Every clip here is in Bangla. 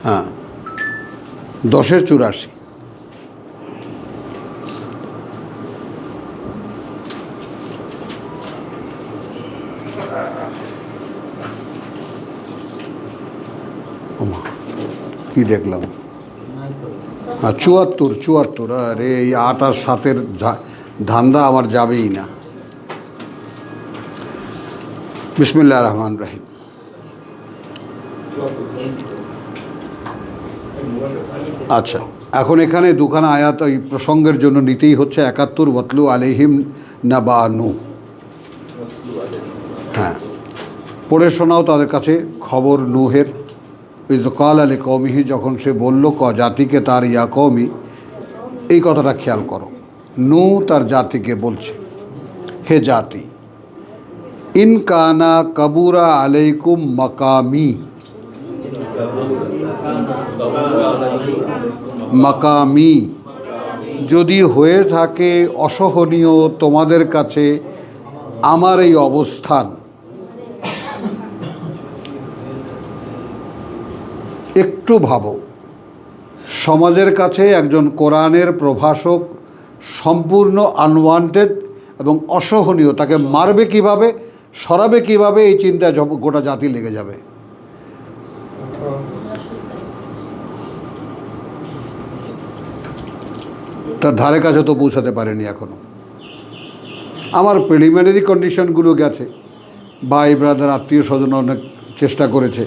হ্যাঁ, 10-84। কি দেখলাম? হ্যাঁ, 74। আরে এই 8 আর 7-এর ধান্দা আমার যাবেই না। বিসমিল্লাহির রহমানির রহিম। আচ্ছা, এখন এখানে দুখানা আয়াত এই প্রসঙ্গের জন্য নিতেই হচ্ছে। 71 ওয়াতলু আলাইহিম নাবা নূহ। হ্যাঁ, পড়ে শোনাও তাদের কাছে খবর নূহের। ইয ক্বাল লিকওমিহি, যখন সে বলল জাতিকে তার, ইয়া কওমি, এই কথাটা খেয়াল করো। নূহ তার জাতিকে বলছে, হে জাতি, ইন কানা কাবুরা আলাইকুম মাকামি, মাকামি, যদি হয়ে থাকে অসহনীয় তোমাদের কাছে আমার এই অবস্থান। একটু ভাবো, সমাজের কাছে একজন কোরআনের প্রভাষক সম্পূর্ণ আনওয়ান্টেড এবং অসহনীয়, তাকে মারবে কিভাবে, সরাবে কিভাবে, এই চিন্তায় গোটা জাতি লেগে যাবে। তার ধারে কাছে তো পৌঁছাতে পারেনি এখনো। আমার প্রিলিমিনারি কন্ডিশনগুলো গেছে, ভাই ব্রাদার আত্মীয় স্বজন অনেক চেষ্টা করেছে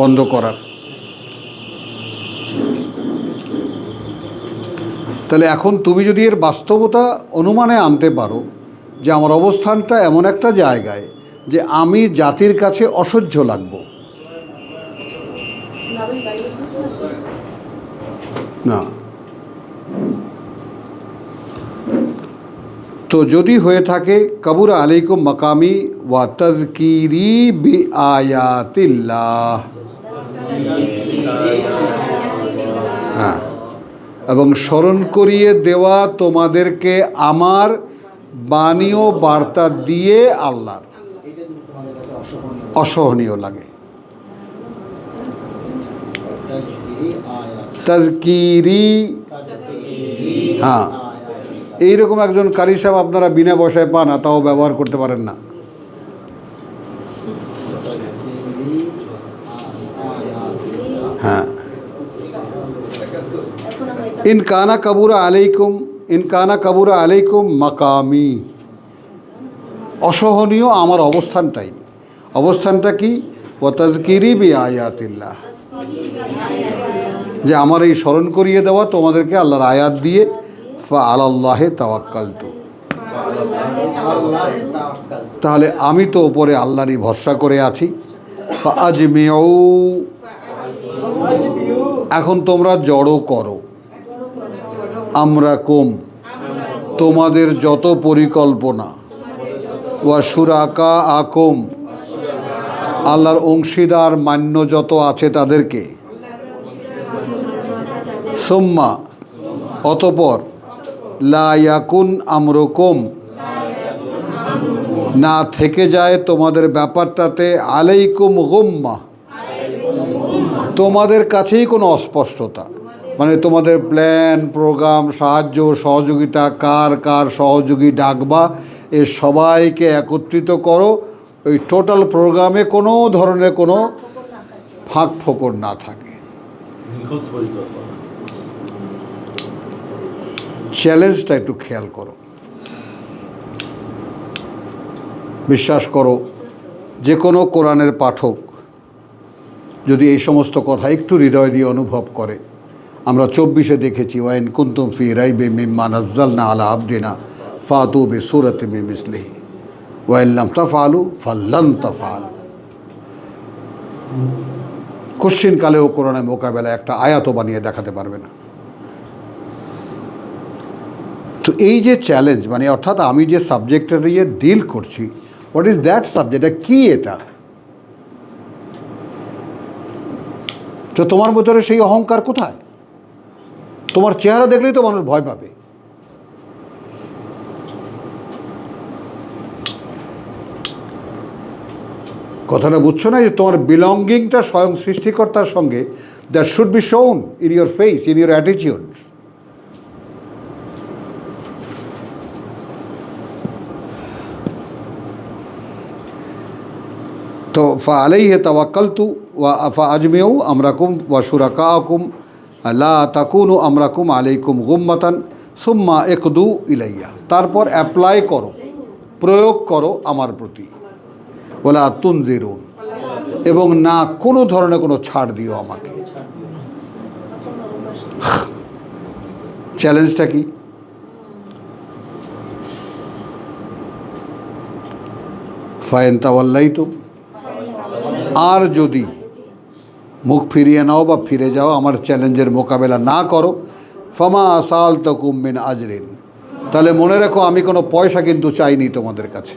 বন্ধ করার। তাহলে এখন তুমি যদি এর বাস্তবতা অনুমানে আনতে পারো যে আমার অবস্থানটা এমন একটা জায়গায় যে আমি জাতির কাছে অসহ্য লাগবো না, তো যদি হয়ে থাকে কাবুরা আলাইকুম মাকামি ওয়া তাযকিরি বিআয়াতিল্লাহ, হ্যাঁ, এবং স্মরণ করিয়ে দেওয়া তোমাদেরকে আমার বাণী ও বার্তা দিয়ে আল্লাহর অসহনীয় লাগে। তাযকিরি, হ্যাঁ, এইরকম একজন কারি সাহেব আপনারা বিনা পয়সায় পান, তাও ব্যবহার করতে পারেন না। হ্যাঁ, ইন কানা কাবুরা আলাইকুম, ইন কানা কাবুরা আলাইকুম মাকামি, অসহনীয় আমার অবস্থানটাই। অবস্থানটা কি? ওয়া তাযকিরি বিআয়াতিল্লাহ, যে আমার এই স্মরণ করিয়ে দেওয়া তোমাদেরকে আল্লাহর আয়াত দিয়ে। ফা আলাল্লাহি তাওয়াক্কালতু, তাহলে আমি তো ওপরে আল্লাহরই ভরসা করে আছি। ফা আজমিউ, এখন তোমরা জড়ো করো, আমরা কুম, তোমাদের যত পরিকল্পনা, ওয়া শুরাকা আকুম, আল্লাহর অংশীদার মান্য যত আছে তাদেরকে, সুম্মা, অতপর, লা ইয়াকুন আমরুকুম, না থেকে যায় তোমাদের ব্যাপারটাতে, আলাইকুম গুম্মা, তোমাদের কাছেই কোনো অস্পষ্টতা, মানে তোমাদের প্ল্যান প্রোগ্রাম, সাহায্য সহযোগিতা, কার কার সহযোগী ডাকবা, এ সবাইকে একত্রিত করো, ওই টোটাল প্রোগ্রামে কোনো ধরনের কোনো ফাঁক ফোকর না থাকে। চ্যালেঞ্জটা একটু খেয়াল করো। বিশ্বাস করো, যে কোনো কোরআনের পাঠক যদি এই সমস্ত কথা একটু হৃদয় দিয়ে অনুভব করে, আমরা 24-এ দেখেছি, ওয়াইন কুনতুম ফি রাইবিম মিম্মা নাযালনা আলা আবদিনা ফাতু বিসূরাতিম মিন মিসলিহি ওয়া ইন লাম তাফআলু ফাল্লান তাফআলু। কোশ্চিন কালেও কোরআনের মোকাবেলায় একটা আয়াতও বানিয়ে দেখাতে পারবে না। তো এই যে চ্যালেঞ্জ, মানে অর্থাৎ আমি যে সাবজেক্টটা নিয়ে ডিল করছি, হোয়াট ইজ দ্যাট সাবজেক্ট, কি এটা? তো তোমার ভিতরে সেই অহংকার কোথায়? তোমার চেহারা দেখলেই তো মানুষ ভয় পাবে। কথাটা বুঝছো না, যে তোমার বিলঙ্গিংটা স্বয়ং সৃষ্টিকর্তার সঙ্গে, দ্যাট শুড বি শোন in your face, in your attitude. তো ফা আলাইহি তাওয়াক্কালতু ওয়া আফা আজমিউ আমরাকুম ওয়া শুরাকাকুম লা তাকুনু আমরাকুম আলাইকুম গুম্মাতান সুম্মা ইকদু ইলাইয়া। তারপর অ্যাপ্লাই করো, প্রয়োগ করো আমার প্রতি, ওয়ালা তুনজিরুন, এবং না কোনো ধরনের কোনো ছাড় দিও আমাকে। চ্যালেঞ্জটা কি? ফাইন তাওয়াল্লাইতুম, আর যদি মুখ ফিরিয়ে নাও বা ফিরে যাও, আমার চ্যালেঞ্জের মোকাবেলা না করো, ফামা আসালতুকুম মিন আজরিন, তাহলে মনে রেখো আমি কোনো পয়সা কিন্তু চাইনি তোমাদের কাছে।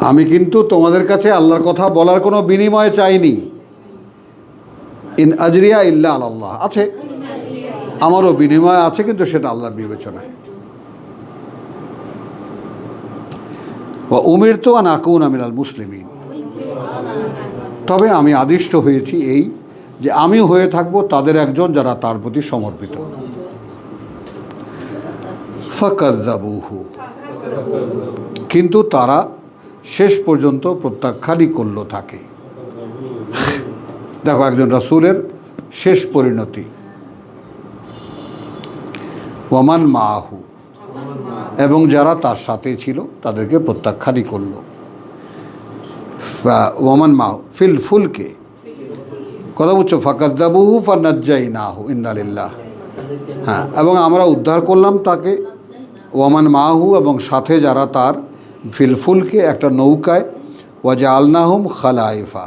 আমি কিন্তু তোমাদের কাছে আল্লাহর কথা বলার কোনো বিনিময় চাইনি। ইন আজরিয়া ইল্লা আলাল্লাহ, আছে, আমারও বিনিময় আছে, কিন্তু সেটা আল্লাহর বিবেচনায়। ওয়া উমিরতু আন আকুনা মিনাল মুসলিমিন, তবে আমি আদিষ্ট হয়েছি এই যে আমি হয়ে থাকব তাদের একজন যারা তার প্রতি সমর্পিত। ফাকাযযাবুহু, কিন্তু তারা শেষ পর্যন্ত প্রত্যাখ্যানই করলো থাকে। দেখো একজন রাসূলের শেষ পরিণতি। ওয়ামান মাহু, এবং যারা তার সাথে ছিল তাদেরকে প্রত্যাখ্যানই করলো। ওয়ামান মাহু ফিল ফুলকে, কথা বুঝছো, ফাকাযযাবুহু ফানাজ্জাইনাহু ইন্না লিল্লাহ। হ্যাঁ, এবং আমরা উদ্ধার করলাম তাকে, ওয়ামান মাহু, এবং সাথে যারা তার, ফিল ফুলকে একটা নৌকায়, ওয়াজআলনাহুম খালাইফা,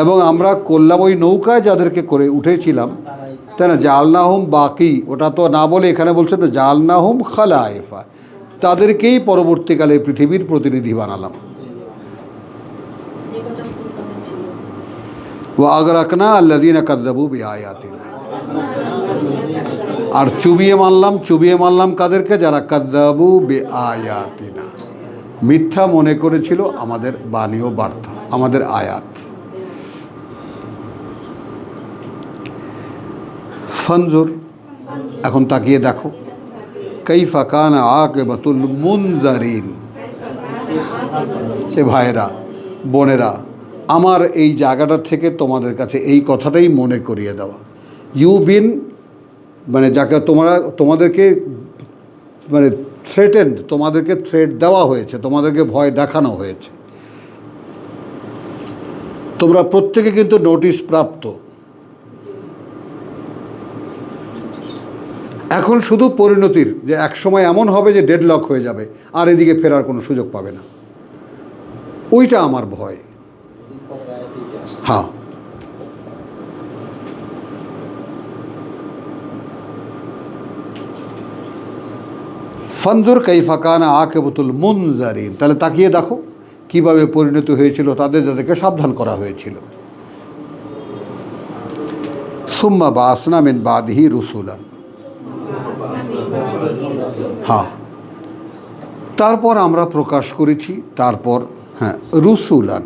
এবং আমরা করলাম ওই নৌকায় যাদেরকে করে উঠেছিলাম, তাই না, জালনাহুম বাকি, ওটা তো না বলে এখানে বলছেন না, জালনাহুম খালাইফা, তাদেরকেই পরবর্তীকালে পৃথিবীর প্রতিনিধি বানালাম। ওয়া আগরাকনা আল্লাযীনা কাযযাবু বিআয়াতিনা, আর চুবিয়ে মারলাম কাদেরকে, যারা কাযযাবু বিআয়াতিনা, মিথ্যা মনে করেছিল আমাদের বাণী ও বার্তা, আমাদের আয়াত। ফানজুর, এখন তাকিয়ে দেখো, কাইফা কানা আকিবাতুল মুনজারিন। এ ভাইয়েরা, বোনেরা, আমার এই জায়গাটা থেকে তোমাদের কাছে এই কথাটাই মনে করিয়ে দেওয়া। ইউ বিন, মানে যাকে তোমাদেরকে মানে থ্রেটেন্ড, তোমাদেরকে থ্রেট দেওয়া হয়েছে, তোমাদেরকে ভয় দেখানো হয়েছে, তোমরা প্রত্যেকে কিন্তু নোটিশ প্রাপ্ত। এখন শুধু পরিণতির, যে এক সময় এমন হবে যে ডেডলক হয়ে যাবে, আর এদিকে ফেরার কোনো সুযোগ পাবে না, ওইটা আমার ভয়। হ্যাঁ, ফানজুর কাইফা কানা আকিবাতুল মুনজারিন, তাহলে তাকিয়ে দেখো কিভাবে পরিণতি হয়েছিল তাদের, যাদেরকে সাবধান করা হয়েছিল। সুম্মা বাসনা মিন বাদিহি রুসুলান, হ্যাঁ, তারপর আমরা প্রকাশ করেছি, তারপর হ্যাঁ, রুসুলান,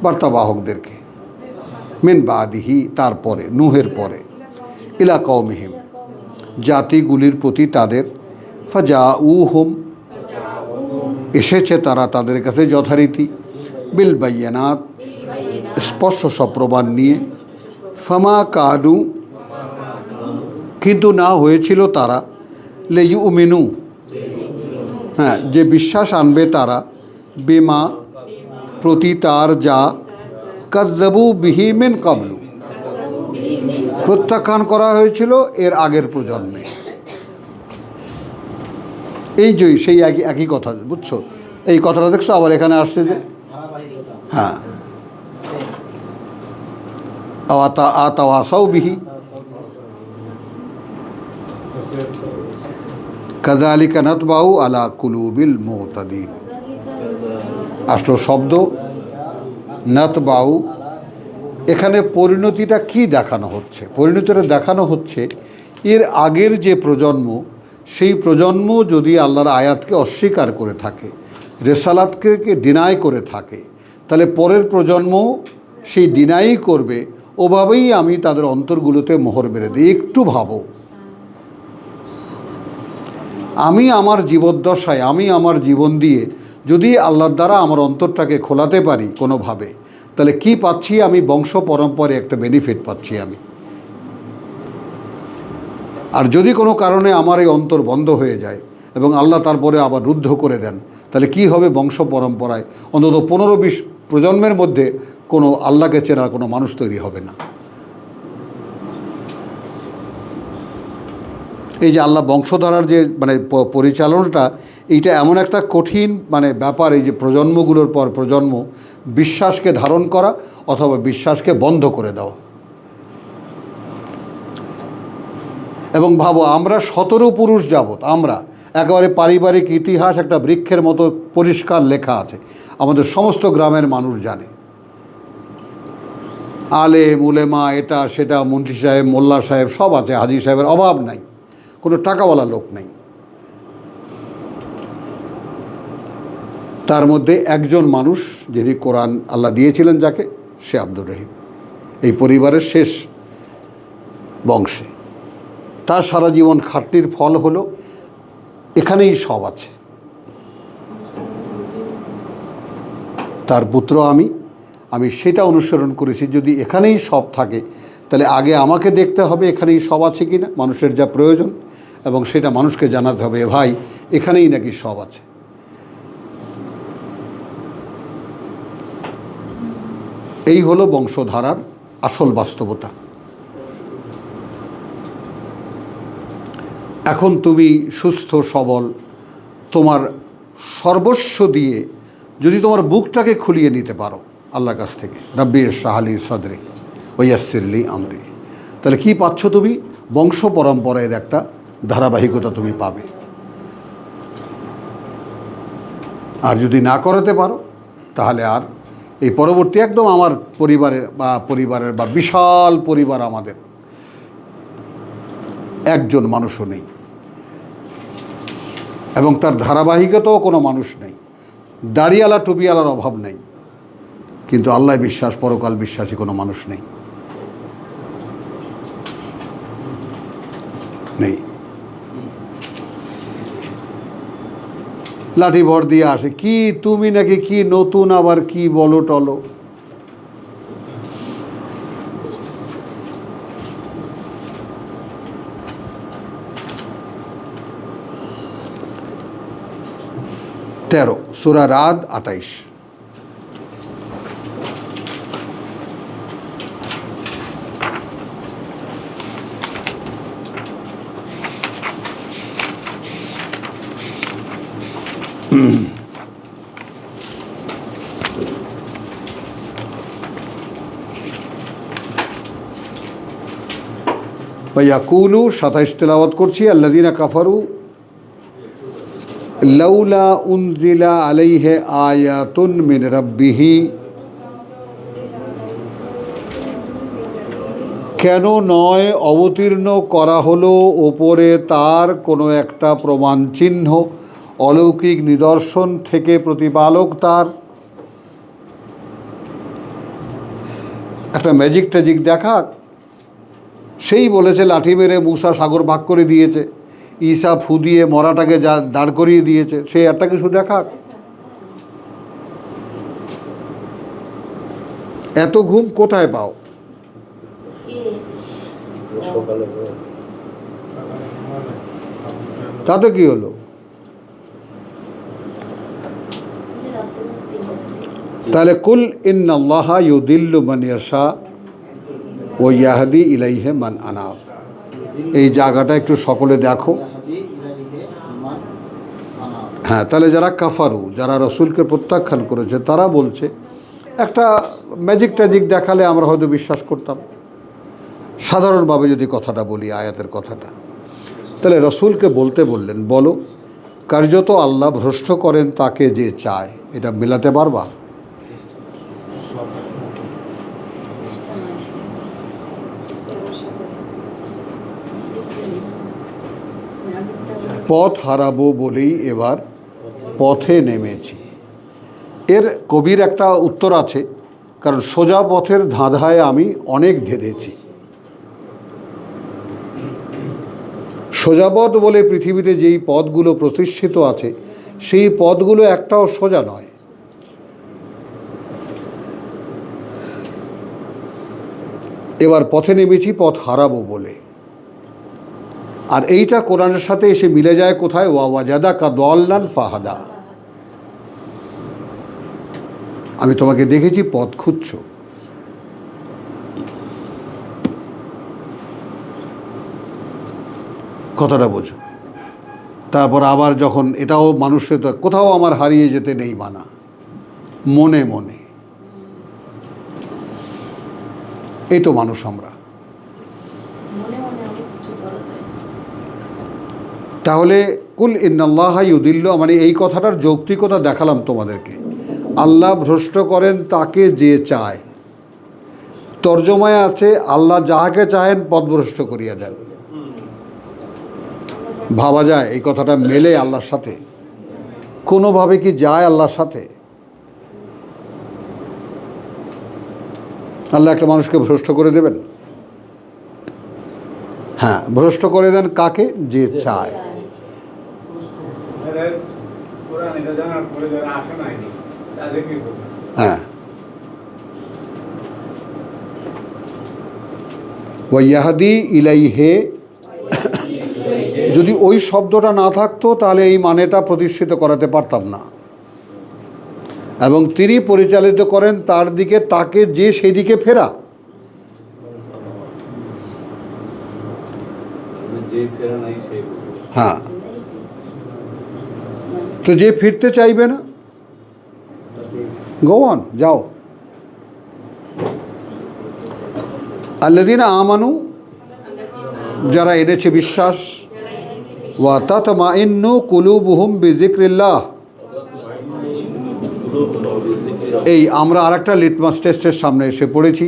বার্তাবাহকদেরকে, মিন বাদিহি, তারপরে, নূহের পরে, ইলা কওমিহিম, জাতিগুলির প্রতি তাদের, ফাজাউহুম, এসেছে তারা তাদের কাছে যথারীতি, বিল বাইয়ানাত, স্পষ্ট সব প্রমাণ নিয়ে, ফামা কানু, কিন্তু না হয়েছিল তারা, লিউমিনু, হ্যাঁ, যে বিশ্বাস আনবে তারা, বিমা, প্রতি তার, যা, কাযযাবু বিহি মিন ক্বাবলু, প্রত্যাখ্যান করা হয়েছিল এর আগের প্রজন্মে। এই যে সেই একই কথা, বুঝছো, এই কথাটা দেখছো আবার এখানে আসছে যে, হ্যাঁ, আতাওয়াসাউ বিহি কাযালিকা নাতবাউ আলা কুলুবিল মুতাদিন। আসলো শব্দ নাতবাউ, এখানে পরিণতিটা কি দেখানো হচ্ছে? পরিণতিটা দেখানো হচ্ছে এর আগের যে প্রজন্ম, সেই প্রজন্ম যদি আল্লাহর আয়াতকে অস্বীকার করে থাকে, রেসালাতকে ডিনাই করে থাকে, তাহলে পরের প্রজন্ম সেই ডিনাই করবে। ওভাবেই আমি তাদের অন্তরগুলোতে মোহর মেরে দিই। একটু ভাবো, আমি আমার জীবদ্দশায়, আমি আমার জীবন দিয়ে যদি আল্লাহর দ্বারা আমার অন্তরটাকে খোলাতে পারি কোনোভাবে, তাহলে কি পাচ্ছি আমি? বংশ পরম্পরায় একটা বেনিফিট পাচ্ছি আমি। আর যদি কোনো কারণে আমার এই অন্তর বন্ধ হয়ে যায় এবং আল্লাহ তারপরে আবার রুদ্ধ করে দেন, তাহলে কি হবে? বংশ পরম্পরায় অন্তত 15-20 প্রজন্মের মধ্যে কোনো আল্লাহকে চেনার কোনো মানুষ তৈরি হবে না। এই যে আল্লাহ বংশধারার যে পরিচালনাটা, এইটা এমন একটা কঠিন ব্যাপার। এই যে প্রজন্মগুলোর পর প্রজন্ম বিশ্বাসকে ধারণ করা অথবা বিশ্বাসকে বন্ধ করে দেওয়া। এবং ভাবো, আমরা 17 পুরুষ যাবত আমরা একেবারে পারিবারিক ইতিহাস একটা বৃক্ষের মতো পরিষ্কার লেখা আছে, আমাদের সমস্ত গ্রামের মানুষ জানে। আলেম উলেমা, এটা সেটা, মন্ত্রী সাহেব, মোল্লা সাহেব সব আছে, হাজি সাহেবের অভাব নাই, কোনো টাকাওয়ালা লোক নেই। তার মধ্যে একজন মানুষ, যিনি কোরআন আল্লাহ দিয়েছিলেন যাকে, সে আব্দুর রহিম, এই পরিবারের শেষ বংশে। তার সারা জীবন খাটনির ফল হলো এখানেই সব আছে। তার পুত্র আমি সেটা অনুসরণ করেছি। যদি এখানেই সব থাকে, তাহলে আগে আমাকে দেখতে হবে এখানেই সব আছে কি না, মানুষের যা প্রয়োজন, এবং সেটা মানুষকে জানাতে হবে, ভাই এখানেই নাকি সব আছে। এই হলো বংশধারার আসল বাস্তবতা। এখন তুমি সুস্থ সবল, তোমার সর্বস্ব দিয়ে যদি তোমার বুকটাকে খুলিয়ে নিতে পারো আল্লাহর কাছ থেকে, রাব্বি ইশরাহ লি সাদরি ওয়া ইয়াসসির লি আমরি, তাহলে কি পাচ্ছ তুমি? বংশ পরম্পরায় একটা ধারাবাহিকতা তুমি পাবে। আর যদি না করাতে পারো, তাহলে আর এই পরবর্তী একদম আমার পরিবারের বা বিশাল পরিবার, আমাদের একজন মানুষও নেই এবং তার ধারাবাহিকতাও কোনো মানুষ নেই। দাড়িওয়ালা টুপিওয়ালার অভাব নেই, কিন্তু আল্লাহ বিশ্বাস, পরকাল বিশ্বাসী কোনো মানুষ নেই। লাঠি ভর দিয়ে আসে, কি তুমি নাকি কি নতুন আবার কি বলো টলো। তেরো, সূরা রাদ 28। ইয়াকুলু 27 তেলাওয়াত করছি। আল্লাযীনা কাফারু লাউলা উনজিলা আলাইহি আয়াতুন মিন রাব্বিহি, কেন নয় অবতীর্ণ করা হলো ওপরে তার কোনো একটা প্রমাণ চিহ্ন, অলৌকিক নিদর্শন থেকে প্রতিপালক তার একটা ম্যাজিক ট্যাজিক দেখাক। সেই বলেছে লাঠি মেরে মুসা সাগর ভাগ করে দিয়েছে, ঈসা ফু দিয়ে মরাটাকে দাঁড় করিয়ে দিয়েছে, সেই একটা কিছু দেখাক। এত ঘুম কোথায় পাও? তাতে কি হলো? তাহলে কুল ইন্নাল্লাহা ইউদিল্লু মান ইয়াশা ও ইয়াহদি ইলাইহি মান আনাব। এই জায়গাটা একটু সকলে দেখো। হ্যাঁ, তাহলে যারা কাফারু, যারা রসুলকে প্রত্যাখ্যান করেছে, তারা বলছে একটা ম্যাজিক ট্যাজিক দেখালে আমরা হয়তো বিশ্বাস করতাম। সাধারণভাবে যদি কথাটা বলি, আয়াতের কথাটা, তাহলে রসুলকে বলতে বললেন, বলো কার্যত আল্লাহ ভ্রষ্ট করেন তাকে যে চায়। এটা মেলাতে পারবা? পথ হারাবো বলেই এবার পথে নেমেছি। এর কবির একটা উত্তর আছে, কারণ সোজা পথের ধাঁধায় আমি অনেক ধেঁধেছি। সোজা পথ বলে পৃথিবীতে যেই পথগুলো প্রতিষ্ঠিত আছে সেই পথগুলো একটাও সোজা নয়। এবার পথে নেমেছি পথ হারাবো বলে। আর এইটা কোরআনের সাথে এসে মিলে যায় কোথায়? ওয়াজাদা কা দল্লান ফাহাদা। আমি তোমাকে দেখেছি পথ খুঁজছো। কথাটা বোঝো। তারপর আবার যখন এটাও মানুষের, কোথাও আমার হারিয়ে যেতে নেই মানা, মনে মনে। এই তো মানুষ আমরা। তাহলে কুল ইন্নাল্লাহা ইউদিল্লু, মানে এই কথাটার যৌক্তিকতা দেখালাম তোমাদেরকে। আল্লাহ ভ্রষ্ট করেন তাকে যে চায়। তর্জমায় আছে আল্লাহ যাহাকে চাহেন পথভ্রষ্ট করিয়া দেন। ভাবা যায় এই কথাটা মেলে আল্লাহর সাথে? কোনোভাবে কি যায় আল্লাহর সাথে? আল্লাহ একটা মানুষকে ভ্রষ্ট করে দেবেন? হ্যাঁ, ভ্রষ্ট করে দেন কাকে? যে চায়। হ্যাঁ, ওয়াহদি ইলাইহে, যদি ওই শব্দটা না থাকতো তাহলে এই মানেটা প্রতিষ্ঠিত করাতে পারতাম না। এবং তিনি পরিচালিত করেন তার দিকে, তাকে যে সেই দিকে ফেরা। হ্যাঁ, তো যে ফিরতে চাইবে না, গো অন, যাও। আল্লাযীনা আমানু, যারা এনেছে বিশ্বাস, ওয়া তাতমাইন্নু কুলুবুহুম বিযিকরিল্লাহ। এই আমরা আরেকটা লিটমাস টেস্টের সামনে এসে পড়েছি।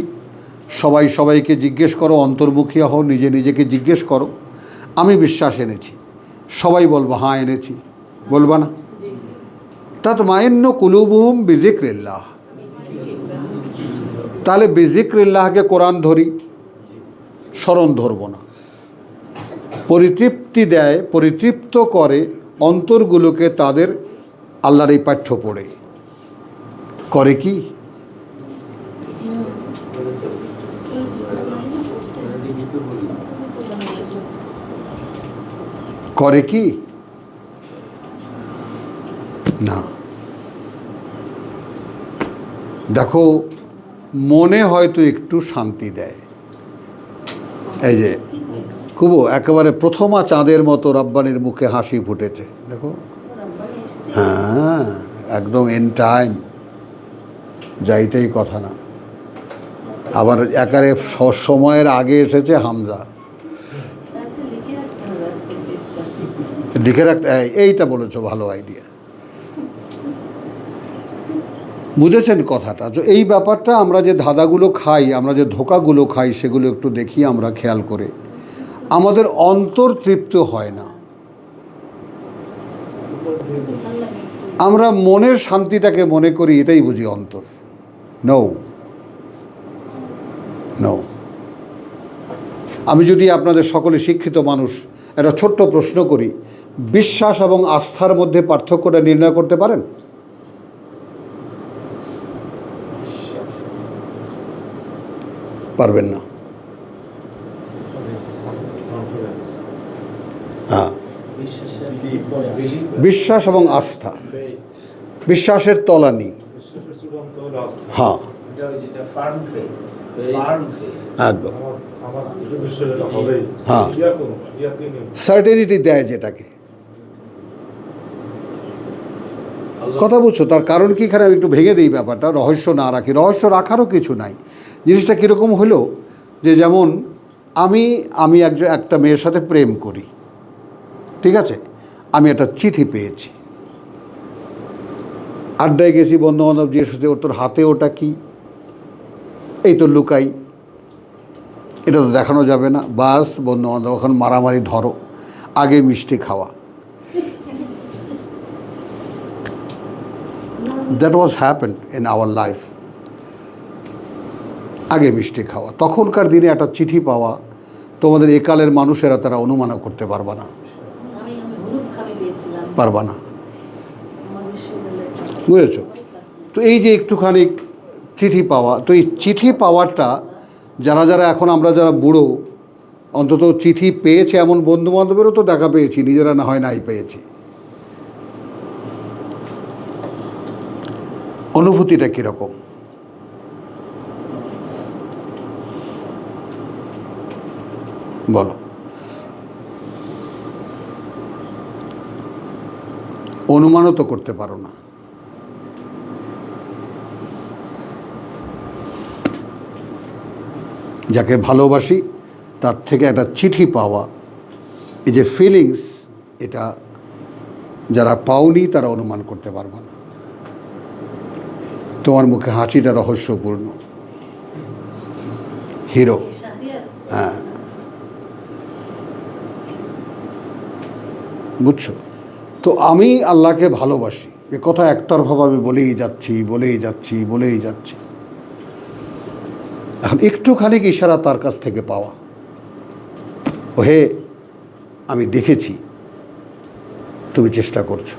সবাই সবাইকে জিজ্ঞেস করো, অন্তর্মুখী হও, নিজে নিজেকে জিজ্ঞেস করো, আমি বিশ্বাস এনেছি। সবাই বলবো হ্যাঁ এনেছি, বলবা না? তাতমাইন্নু কুলুবুহুম বিযিকরিল্লাহ। তাহলে বিযিকরিল্লাহকে কোরআন ধরি, স্মরণ ধরব না। পরিতৃপ্তি দেয়, পরিতৃপ্ত করে অন্তরগুলোকে তাদের আল্লাহর এই পাঠ্য পড়ে। করে কি? করে কি? না। দেখো, মনে হয়তো একটু শান্তি দেয়। এই যে কুবো একেবারে প্রথমা চাঁদের মতো রব্বানির মুখে হাসি ফুটেছে, দেখো। হ্যাঁ, একদম এন টাইম, যাইতেই কথা না। আবার একারে সময়ের আগে এসেছে হামজা। লিখে রাখতে, এইটা বলেছো, ভালো আইডিয়া। বুঝেছেন কথাটা? তো এই ব্যাপারটা আমরা যে ধাঁধাগুলো খাই, আমরা যে ধোকাগুলো খাই, সেগুলো একটু দেখি আমরা খেয়াল করে। আমাদের অন্তর তৃপ্ত হয় না। আমরা মনের শান্তিটাকে মনে করি এটাই বুঝি অন্তর। নও, নও। আমি যদি আপনাদের সকলে শিক্ষিত মানুষ একটা ছোট্ট প্রশ্ন করি, বিশ্বাস এবং আস্থার মধ্যে পার্থক্যটা নির্ণয় করতে পারেন? পারবেন না। হ্যাঁ, বিশ্বাস এবং আস্থা, বিশ্বাসের তলানি। হ্যাঁ, একদম। হ্যাঁ, সার্টেনিটি দেয় যেটাকে। কথা বুঝছো? তার কারণ কি? এখানে আমি একটু ভেঙে দিই ব্যাপারটা, রহস্য না রাখি। রহস্য রাখারও কিছু নাই। জিনিসটা কীরকম হলো যে, যেমন আমি একটা মেয়ের সাথে প্রেম করি, ঠিক আছে? আমি একটা চিঠি পেয়েছি, আড্ডায় গেছি, বন্ধুবান্ধব জিজ্ঞেস করছে ওর তোর হাতে ওটা কি? এই তো লুকাই, এটা তো দেখানো যাবে না। বাস, বন্ধুবান্ধব এখন মারামারি, ধরো। আগে মিষ্টি খাওয়া, that was happen in our life. আগে মিষ্টি খাওয়া, তখনকার দিনে একটা চিঠি পাওয়া, তোমাদের একালের মানুষেরা তারা অনুমানও করতে পারবা না, পারবা না, বুঝেছ? তো এই যে একটুখানি চিঠি পাওয়া, তো এই চিঠি পাওয়াটা যারা যারা এখন আমরা যারা বুড়ো, অন্তত চিঠি পেয়েছে এমন বন্ধু বান্ধবেরও তো দেখা পেয়েছি, নিজেরা না হয় নাই পেয়েছি। অনুভূতিটা কীরকম বলো? অনুমানও তো করতে পারো না। যাকে ভালোবাসি তার থেকে একটা চিঠি পাওয়া, এই যে ফিলিংস, এটা যারা পাওনি তারা অনুমান করতে পারবে না। তোমার মুখে হাসিটা রহস্যপূর্ণ, হিরো। হ্যাঁ, বুঝছো? তো আমি আল্লাহকে ভালোবাসি, এ কথা একতরফাভাবে বলেই যাচ্ছি বলেই যাচ্ছি বলেই যাচ্ছি। এখন একটুখানি ইশারা তার কাছ থেকে পাওয়া, ও হে আমি দেখেছি তুমি চেষ্টা করছো।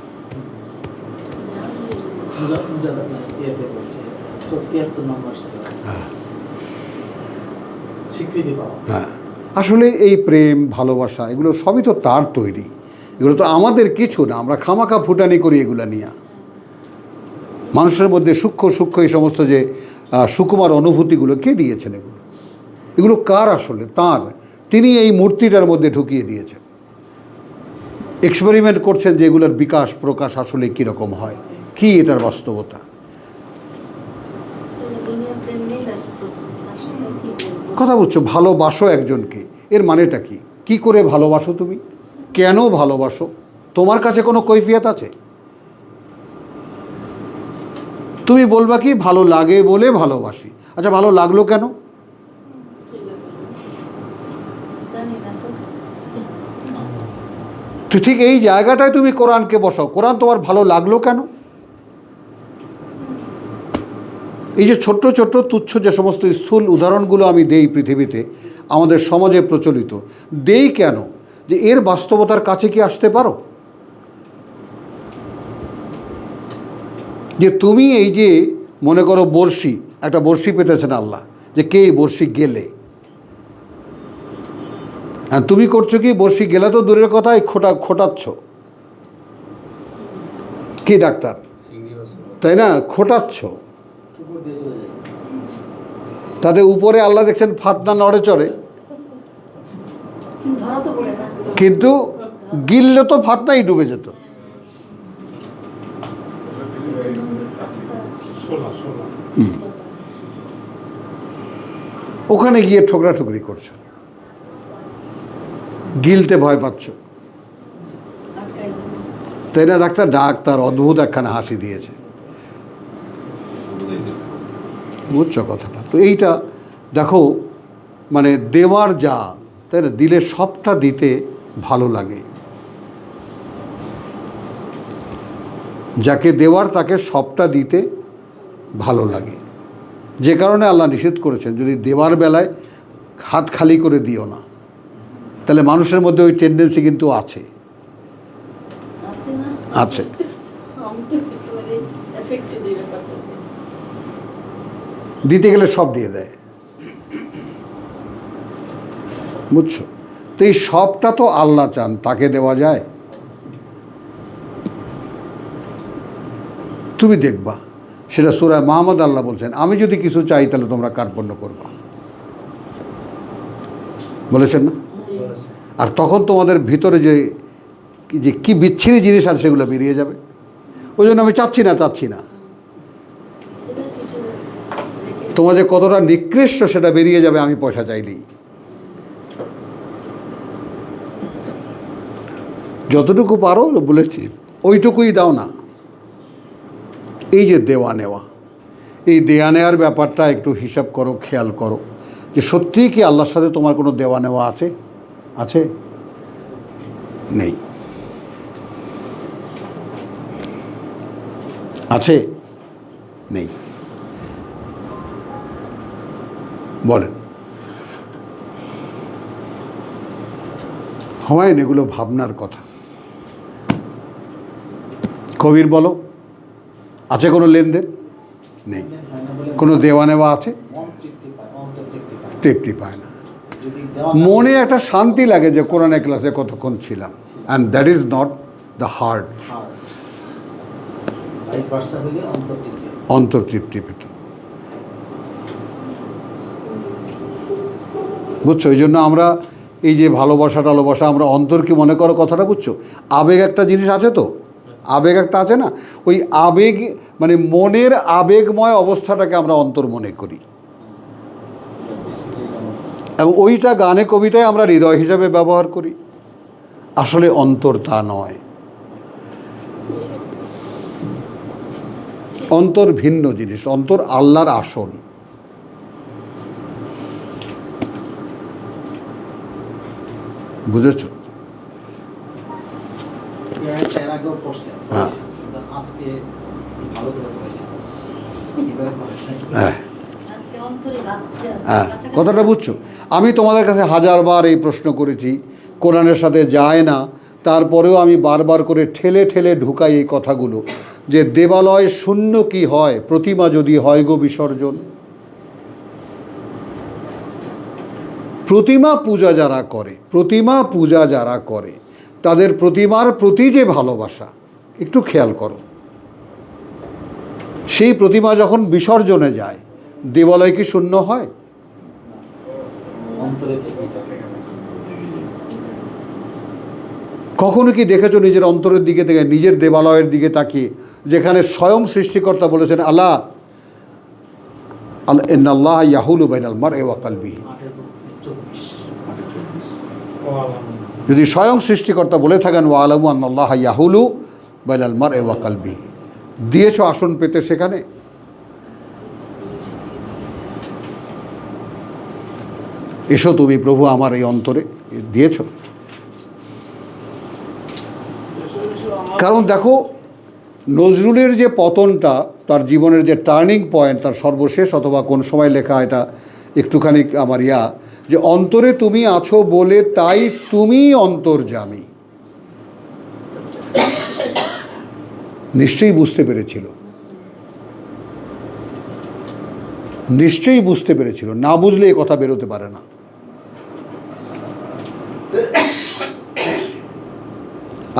হ্যাঁ, আসলে এই প্রেম ভালোবাসা এগুলো সবই তো তার তৈরি, এগুলো তো আমাদের কিছু না, আমরা খামাখা ফুটানি করি এগুলো নিয়ে। মানুষের মধ্যে সূক্ষ্ম সূক্ষ্ম এই সমস্ত যে সুকুমার অনুভূতিগুলো কে দিয়েছেন? এগুলো এগুলো কার? আসলে তার, তিনি এই মূর্তিটার মধ্যে ঢুকিয়ে দিয়েছেন। এক্সপেরিমেন্ট করছেন যে এগুলোর বিকাশ প্রকাশ আসলে কীরকম হয়, কি এটার বাস্তবতা। কথা বুঝছো? ভালোবাসো একজনকে, এর মানেটা কি? কি করে ভালোবাসো তুমি? কেন ভালোবাসো? তোমার কাছে কোনো কৈফিয়ত আছে? তুমি বলবা কি ভালো লাগে বলে ভালোবাসি। আচ্ছা, ভালো লাগলো কেন? তো ঠিক এই জায়গাটায় তুমি কোরআনকে বসাও, কোরআন তোমার ভালো লাগলো কেন? এই যে ছোট্ট ছোট্ট তুচ্ছ যে সমস্ত স্থূল উদাহরণগুলো আমি দেই পৃথিবীতে, আমাদের সমাজে প্রচলিত, দেই কেন? যে এর বাস্তবতার কাছে কি আসতে পারো? যে তুমি এই যে মনে করো বড়শি, একটা বড়শি পেতেছেন আল্লাহ, যে কে বড়শি গেলে, হ্যাঁ তুমি করছো কি? বড়শি গেলে তো দূরের কথাই খোটাচ্ছ, কি ডাক্তার, তাই না? খোটাচ্ছ, তাতে উপরে আল্লাহ দেখছেন ফাতনা নড়ে চড়ে, কিন্তু গিললে তো ফাতনাই ডুবে যেত। ওখানে গিয়ে ঠোকরাঠুকরি করছো, গিলতে ভয় পাচ্ছ, তাই না? ডাক্তার অদ্ভুত একখানা হাসি দিয়েছে, বুঝছো কথাটা? তো এইটা দেখো, মানে দেওয়ার যা, তাই না? দিলে সবটা দিতে ভালো লাগে, যাকে দেওয়ার তাকে সবটা দিতে ভালো লাগে। যে কারণে আল্লাহ নিষেধ করেছেন, যদি দেওয়ার বেলায় হাত খালি করে দিও না। তাহলে মানুষের মধ্যে ওই টেন্ডেন্সি কিন্তু আছে, আছে। দিতে গেলে সব দিয়ে দেয়, বুঝছো? তো এই সবটা তো আল্লাহ চান, তাকে দেওয়া যায়? তুমি দেখবা সেটা সূরা মুহাম্মদ আল্লাহ বলছেন, আমি যদি কিছু চাই তাহলে তোমরা কার্পণ্য করবা, বলেছেন না? আর তখন তোমাদের ভিতরে যে কি বিচ্ছিরি জিনিস আছে সেগুলো বেরিয়ে যাবে। ওই জন্য আমি চাচ্ছি না, তোমার যে কতটা নিকৃষ্ট সেটা বেরিয়ে যাবে আমি পয়সা চাইলেই। যতটুকু পারো বলেছি ওইটুকুই দাও না। এই যে দেওয়া নেওয়া, এই দেয়া নেওয়ার ব্যাপারটা একটু হিসাব করো, খেয়াল করো যে সত্যিই কি আল্লাহর সাথে তোমার কোনো দেওয়া নেওয়া আছে? আছে? নেই? আছে? নেই। বলেন হুমায়ুন, এগুলো ভাবনার কথা। কবির বলো, আছে কোনো লেনদেন? নেই। কোনো দেওয়া নেওয়া আছে? তৃপ্তি পায় না। মনে একটা শান্তি লাগে যে কোরআনের ক্লাসে কতক্ষণ ছিলাম, and that is not the heart. অন্তর্তৃপ্তি পেত, বুঝছো? এই জন্য আমরা এই যে ভালোবাসা টালোবাসা, আমরা অন্তর কি মনে করো কথাটা, বুঝছো? আবেগ একটা জিনিস আছে, তো আবেগ একটা আছে না, ওই আবেগ মানে মনের আবেগময় অবস্থাটাকে আমরা অন্তর মনে করি, এবং ওইটা গানে কবিতায় আমরা হৃদয় হিসাবে ব্যবহার করি। আসলে অন্তর তা নয়, অন্তর ভিন্ন জিনিস। অন্তর আল্লাহর আসন। বুঝেছ? হ্যাঁ, হ্যাঁ, কথাটা বুঝছো? আমি তোমাদের কাছে হাজারবার এই প্রশ্ন করেছি, কোরআনের সাথে যায় না, তারপরেও আমি বারবার করে ঠেলে ঠেলে ঢুকাই এই কথাগুলো, যে দেবালয় শূন্য কি হয়, প্রতিমা যদি হয় গো বিসর্জন। প্রতিমা পূজা যারা করে, প্রতিমা পূজা যারা করে, তাদের প্রতিমার প্রতি যে ভালোবাসা, একটু খেয়াল করো। সেই প্রতিমা যখন বিসর্জনে যায়, দেবালয় কি শূন্য হয়? কখনো কি দেখেছো নিজের অন্তরের দিকে থেকে, নিজের দেবালয়ের দিকে তাকিয়ে, যেখানে স্বয়ং সৃষ্টিকর্তা বলেছেন আল্লাহ ইন্নাল্লাহ ইয়াহুলু বাইনাল মারই ওয়া কলবিহি। যদি স্বয়ং সৃষ্টিকর্তা বলে থাকেন ওয়া আলামু আন্নাল্লাহ ইয়াহুলু বাইনাল মারই ওয়া কলবিহি, দিয়েছো আসন পেতে সেখানে? এসো তুমি প্রভু আমার এই অন্তরে, দিয়েছ? কারণ দেখো, নজরুলের যে পতনটা, তার জীবনের যে টার্নিং পয়েন্ট, তার সর্বশেষ অথবা কোন সময় লেখা, এটা একটুখানি আমার যে অন্তরে তুমি আছো বলে তাই তুমি অন্তর্যামী। নিশ্চয়ই বুঝতে পেরেছিল, নিশ্চয়ই বুঝতে পেরেছিল, না বুঝলে এ কথা বেরোতে পারে না।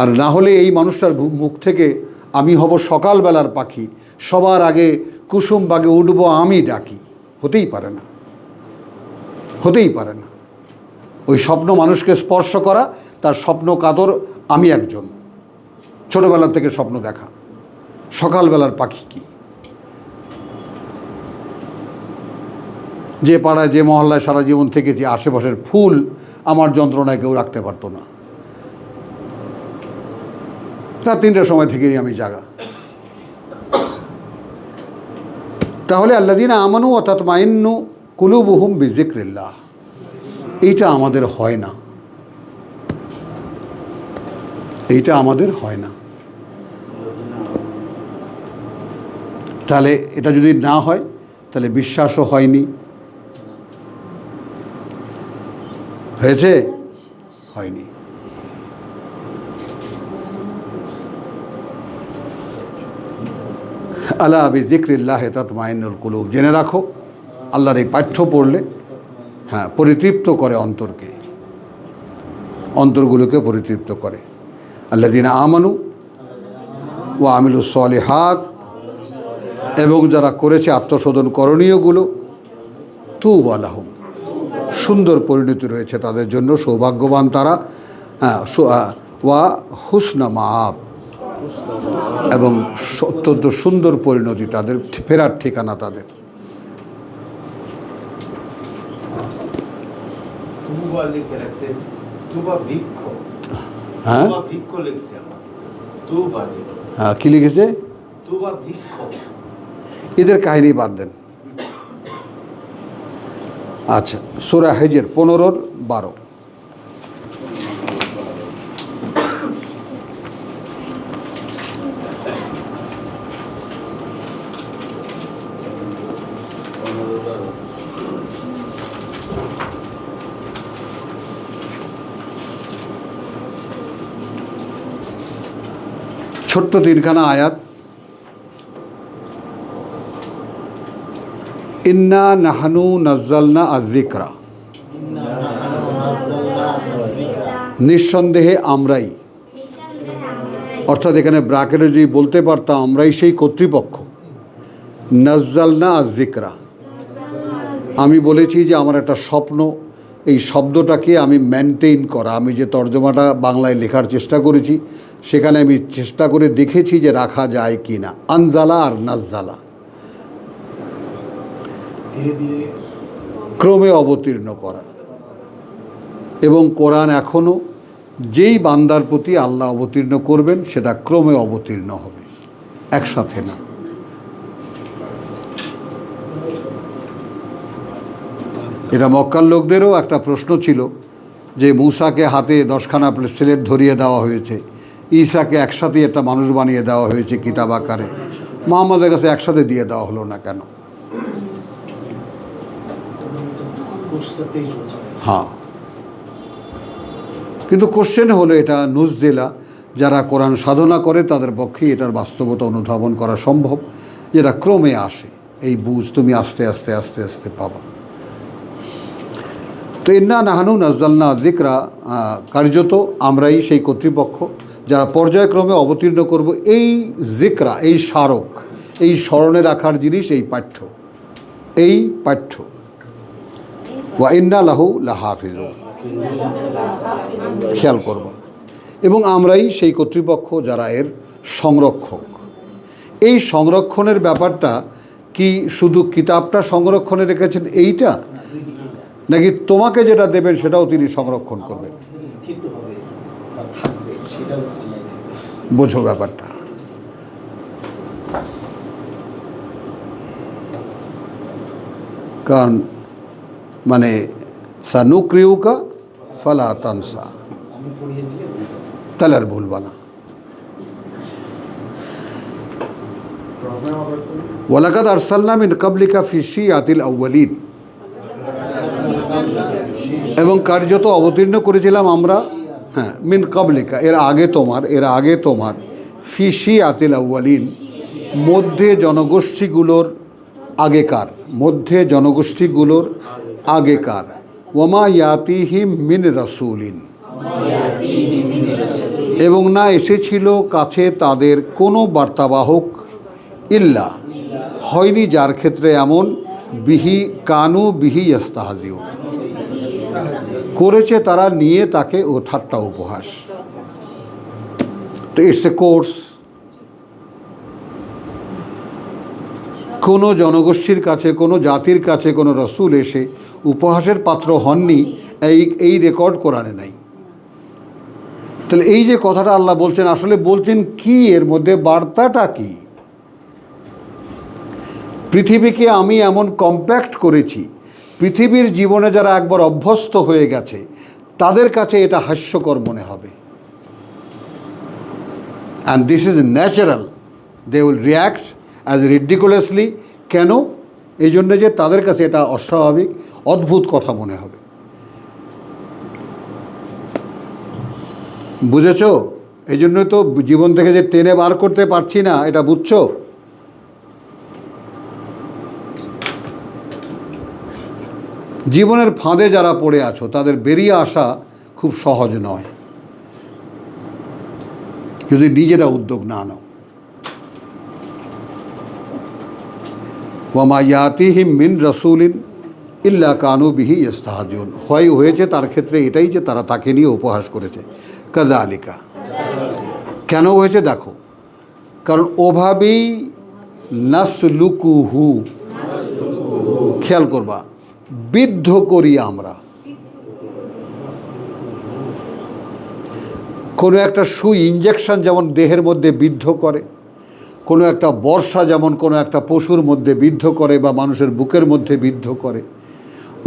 আর না হলে এই মানুষটার মুখ থেকে আমি হব সকালবেলার পাখি, সবার আগে কুসুম বাগে উঠব আমি ডাকি, হতেই পারে না, হতেই পারে না। ওই স্বপ্ন মানুষকে স্পর্শ করা, তার স্বপ্ন কাতর আমি একজন, ছোটবেলা থেকে স্বপ্ন দেখা, সকালবেলার পাখি কি? যে পাড়ায় যে মহল্লায় সারা জীবন থেকেছি, আশেপাশের ফুল আমার যন্ত্রণায় কেউ রাখতে পারতো না। রাত 3টার সময় থেকেই আমি জাগা। তাহলে আল্লাযীনা আমানু ওয়া তাতমাইন্নু কুলুবুহুম বিযিকরিল্লাহ, এইটা আমাদের হয় না, এইটা আমাদের হয় না। তাহলে এটা যদি না হয়, তাহলে বিশ্বাসও হয়নি। হয়েছে? হয়নি। আলা বিযিকরিল্লাহি তাতমাইন্নুল কুলুব। জেনে রাখো, আল্লাহর এই পাঠ্য পড়লে, হ্যাঁ, পরিতৃপ্ত করে অন্তরকে, অন্তরগুলোকে পরিতৃপ্ত করে। আল্লাযীনা আমানু ওয়া আমিলুস সলিহাত, এবং যারা করেছে আত্মশোধন করণীয়গুলো, তুবা লাহুম, সুন্দর পরিণতি রয়েছে তাদের জন্য, সৌভাগ্যবান তারা। হ্যাঁ, ওয়া হুসনা মাআব, এবং অত্যন্ত সুন্দর পরিণতি তাদের, ফেরার ঠিকানা তাদের। হ্যাঁ, হ্যাঁ, কি লিখেছে? এদের কাহিনী বাদ দেন। আচ্ছা, সূরা হিজর 15-12। ছোট্ট তিনখানা আয়াত। ইন্না নাহনু নাজ্জালনা আয-যিকরা, নিঃসন্দেহে আমরাই, অর্থাৎ এখানে ব্র্যাকেটে যদি বলতে পারতাম আমরাই সেই কর্তৃপক্ষ। নাজ্জালনা আয-যিকরা, আমি বলেছি যে আমার একটা স্বপ্ন, এই শব্দটাকে আমি মেনটেন করা, আমি যে তর্জমাটা বাংলায় লেখার চেষ্টা করেছি সেখানে আমি চেষ্টা করে দেখেছি যে রাখা যায় কি না। আনজালা আর নাজ্জালা, ক্রমে অবতীর্ণ করা। এবং কোরআন এখনও যেই বান্দার প্রতি আল্লাহ অবতীর্ণ করবেন সেটা ক্রমে অবতীর্ণ হবে, একসাথে না। এটা মক্কার লোকদেরও একটা প্রশ্ন ছিল যে মূসাকে হাতে 10খানা স্লেট ধরিয়ে দেওয়া হয়েছে, ঈসাকে একসাথে একটা মানুষ বানিয়ে দেওয়া হয়েছে কিতাব আকারে, মুহাম্মদের কাছে একসাথে দিয়ে দেওয়া হলো না কেন? হ্যাঁ, কিন্তু কোশ্চেন হলো এটা নুজদিলা, যারা কোরআন সাধনা করে তাদের পক্ষে এটার বাস্তবতা অনুধাবন করা সম্ভব, যেটা ক্রমে আসে। এই বুঝ তুমি আস্তে আস্তে আস্তে আস্তে পাবা। তো ইন্না নাহনু নাজ্জালনা যিকরা, কার্যত আমরাই সেই কর্তৃপক্ষ যারা পর্যায়ক্রমে অবতীর্ণ করব এই যিকরা, এই স্মারক, এই স্মরণে রাখার জিনিস, এই পাঠ্য, এই পাঠ্য। ওয়া ইন্না লাহু লাহাফিজুন, খেয়াল করবা। এবং আমরাই সেই কর্তৃপক্ষ যারা এর সংরক্ষক। এই সংরক্ষণের ব্যাপারটা কি শুধু কিতাবটা সংরক্ষণে রেখেছেন এইটা, নাকি তোমাকে যেটা দেবেন সেটাও তিনি সংরক্ষণ করবেন? বোঝো ব্যাপারটা। কারণ মানে সানুক্রিউকা ফালা তানসা, তাহলে আর ভুলবা না। ওয়ালাকাদ আরসালনা মিন ক্বাবলিকা ফি শিয়াতিল আউয়ালিন, এবং কার্যত অবতীর্ণ করেছিলাম আমরা, হ্যাঁ, মিন ক্বাবলিকা, এর আগে তোমার, ফি শিয়াতিল আউয়ালিন, মধ্যে জনগোষ্ঠীগুলোর আগেকার, ওয়ামা ইয়াতিহিম মিন রাসূলিন, এবং না এসেছিল কাছে তাদের কোনো বার্তাবাহক, ইল্লা, হয়নি যার ক্ষেত্রে এমন, বিহি কানু বিহি ইস্তাহজিউন, করেছে তারা নিয়ে তাকে ও ঠাট্টা উপহাস। তো ইটস এ কোর্স। কোনো জনগোষ্ঠীর কাছে, কোনো জাতির কাছে কোনো রসুল এসে উপহাসের পাত্র হননি, এই রেকর্ড কোরআনে নাই। তাহলে এই যে কথাটা আল্লাহ বলছেন, আসলে বলছেন কি, এর মধ্যে বার্তাটা কি? পৃথিবীকে আমি এমন কম্প্যাক্ট করেছি, পৃথিবীর জীবনে যারা একবার অভ্যস্ত হয়ে গেছে তাদের কাছে এটা হাস্যকর মনে হবে। And this is natural, they will react as ridiculously. কেন? এই জন্য যে তাদের কাছে এটা অস্বাভাবিক, অদ্ভুত কথা মনে হবে। বুঝেছো? এই জন্য তো জীবন থেকে যে টেনে বার করতে পারছি না, এটা বুঝছো? জীবনের ফাঁদে যারা পড়ে আছো তাদের বেরিয়ে আসা খুব সহজ নয় যদি নিজেরা উদ্যোগ না নাও। ওয়ামা ইয়াতিহিম মিন রাসূলিন ইল্লা কানু বিহি ইস্তাহজিউন, হয়েছে তার ক্ষেত্রে এটাই যে তারা তাকে নিয়ে উপহাস করেছে। কাযালিকা, কেন হয়েছে দেখো, কারণ ওভাবেই নাসলুকুহু, খেয়াল করবা, বিদ্ধ করি আমরা। কোনো একটা সুই ইঞ্জেকশন যেমন দেহের মধ্যে বিদ্ধ করে, কোনো একটা বর্ষা যেমন কোনো একটা পশুর মধ্যে বিদ্ধ করে বা মানুষের বুকের মধ্যে বিদ্ধ করে,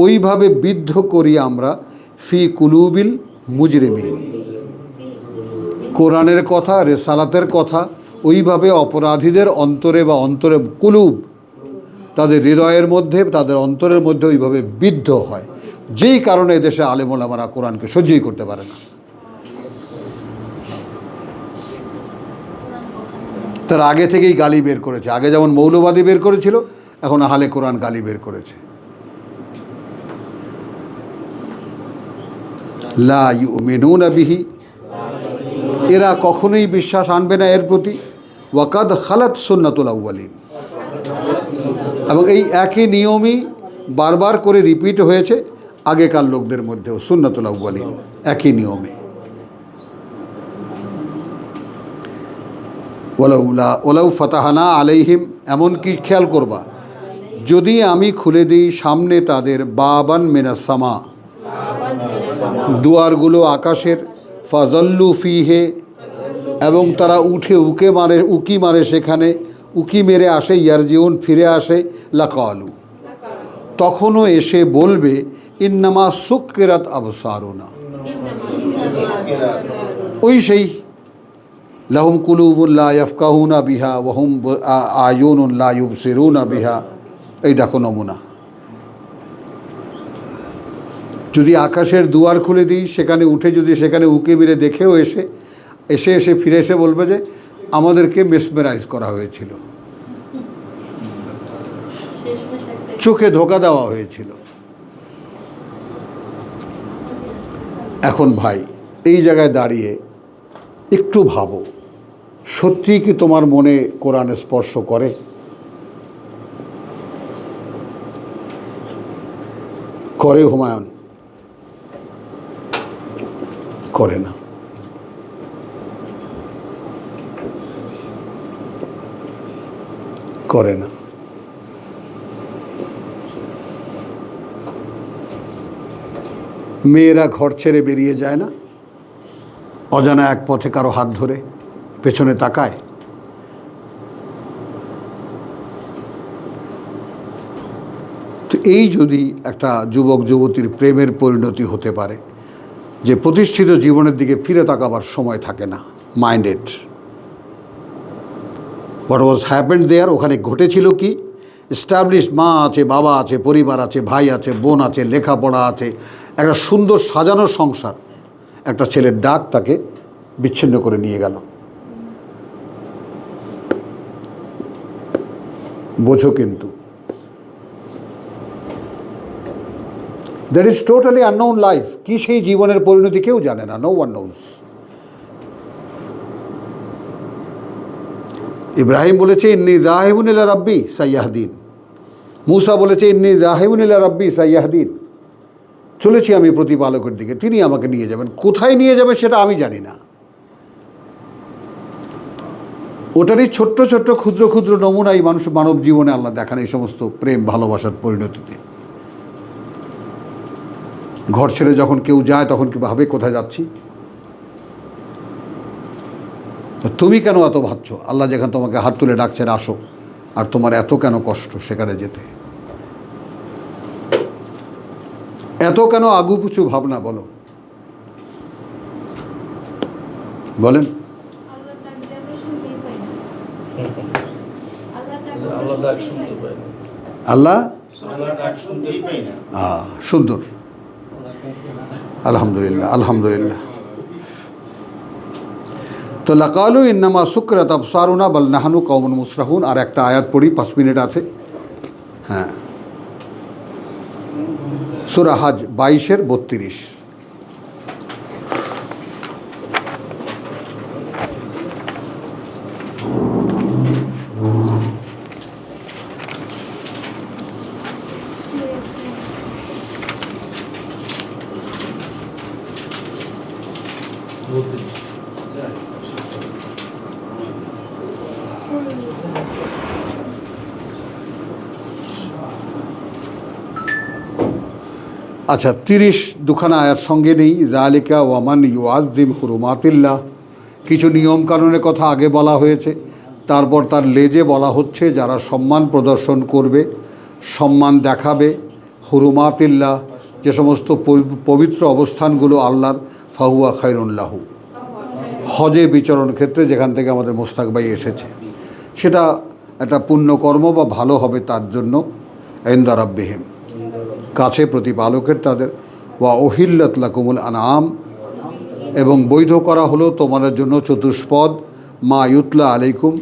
ওইভাবে বিদ্ধ করি আমরা ফি কুলুবিল মুজরিমিন। কোরআনের কথা, রেসালাতের কথা ওইভাবে অপরাধীদের অন্তরে বা অন্তরে, কুলুব, তাদের হৃদয়ের মধ্যে, তাদের অন্তরের মধ্যে ওইভাবে বিদ্ধ হয়, যেই কারণে এদেশে আলেম ওলামারা কোরআনকে সহ্যই করতে পারে না। তার আগে থেকেই গালি বের করেছে। আগে যেমন মৌলবাদী বের করেছিল, এখন আহলে কোরআন গালি বের করেছে। লা ইউমিনুনা বিহি, এরা কখনোই বিশ্বাস আনবে না এর প্রতি। ওয়াকাদ খালাত সুন্নাতুল আউয়ালিন, এবং এই একই নিয়মই বারবার করে রিপিট হয়েছে আগেকার লোকদের মধ্যেও, সুন্নাতুল আউয়ালিন, একই নিয়মে। ওলাউ ফাতাহানা আলাইহিম, এমনকি খেয়াল করবা, যদি আমি খুলে দিই সামনে তাদের বাবান মিনাস সামা, দুয়ারগুলো আকাশের, ফাজাল্লু ফিহে, এবং তারা উঠে উকি মারে সেখানে, উকি মেরে আসে, ইয়ারজিউন, ফিরে আসে, লাকালু, তখনও এসে বলবে ইন্নামা সুক্কিরাত আবসারুনা, ওই সেই লাহুম কুলুবুন লা ইয়াফকাহুনা বিহা ওয়াহুম আয়ুনুন লা ইউবসিরুনা বিহা। এই দেখো নমুনা। যদি আকাশের দুয়ার খুলে দিই, সেখানে উঠে যদি সেখানে উকি মেরে দেখেও এসে ফিরে এসে বলবে যে আমাদেরকে মেসমেরাইজ করা হয়েছিল, চোখে ধোকা দেওয়া হয়েছিল। এখন ভাই, এই জায়গায় দাঁড়িয়ে একটু ভাবো, সত্যিই কি তোমার মনে কোরআন স্পর্শ করে? করে হুমায়ুন? করে না। করে না। মেয়েরা ঘর ছেড়ে বেরিয়ে যায় না, অজানা এক পথে কারো হাত ধরে পেছনে তাকায়। তো এই যদি একটা যুবক যুবতীর প্রেমের পরিণতি হতে পারে যে প্রতিষ্ঠিত জীবনের দিকে ফিরে তাকাবার সময় থাকে না, মাইন্ডেড হোয়াট ওয়াজ হ্যাপেন্ড দেয়ার, ওখানে ঘটেছিল কি, এস্টাবলিশড মা আছে, বাবা আছে, পরিবার আছে, ভাই আছে, বোন আছে, লেখাপড়া আছে, একটা সুন্দর সাজানো সংসার, একটা ছেলের ডাক তাকে বিচ্ছিন্ন করে নিয়ে গেল। বোঝো কিন্তু that is totally unknown life. কি সেই জীবনের পরিণতি কেউ জানে না, নো ওয়ান নোজ। ইব্রাহিম বলেছে ইন্নী যাহিবুন ইলা রাব্বি সাইয়াহদিন, মুসা বলেছে ইন্নী যাহিবুন ইলা রাব্বি সাইয়াহদিন, চলেছি আমি প্রতিপালকের দিকে, তিনি আমাকে নিয়ে যাবেন। কোথায় নিয়ে যাবে সেটা আমি জানি না। ওটারই ছোট্ট ছোট্ট ক্ষুদ্র ক্ষুদ্র নমুনাই মানব জীবনে আল্লাহ দেখান এই সমস্ত প্রেম ভালোবাসার পরিণতিতে। ঘর ছেড়ে যখন কেউ যায় তখন কি ভাবে কোথায় যাচ্ছি? তুমি কেন এত ভাবছো? আল্লাহ যেখানে তোমাকে হাত তুলে ডাকছেন আসো, আর তোমার এত কেন কষ্ট সেখানে যেতে? এত কেন আগুপুচু ভাবনা? বলো, বলেন। আল্লাহ সুন্দর, আলহামদুলিল্লাহ, আলহামদুলিল্লাহ। তো লাকালু ইন্নামা সুকরাত আবসারুনা বাল নাহনু কওমুন মুসরাহুন। আর একটা আয়াত পড়ি, 5 মিনিট আছে। হ্যাঁ, সূরা হজ 22-এর 32। আচ্ছা, 30 দুখানা আয়াত সঙ্গে নেই। যালিকা ওয়ামান ইউআযযিম হুরুমাতিল্লাহ, কিছু নিয়মকানুনের কথা আগে বলা হয়েছে, তারপর তার লেজে বলা হচ্ছে যারা সম্মান প্রদর্শন করবে, সম্মান দেখাবে হুরুমাতিল্লাহ, যে সমস্ত পবিত্র অবস্থানগুলো আল্লাহর, ফাহুয়া খায়রুন লাহু। হজে বিচরণ ক্ষেত্রে যেখান থেকে আমাদের মোস্তাক ভাই এসেছে, সেটা একটা পুণ্যকর্ম বা ভালো হবে তার জন্য, ইনদা রাব্বিহিম, কাছে প্রতিপালকের তাদের। ওয়া উহিল্লাত লাকুমুল আনআম, এবং বৈধ করা হলো তোমাদের জন্য চতুষ্পদ, মা ইউতলা আলাইকুম,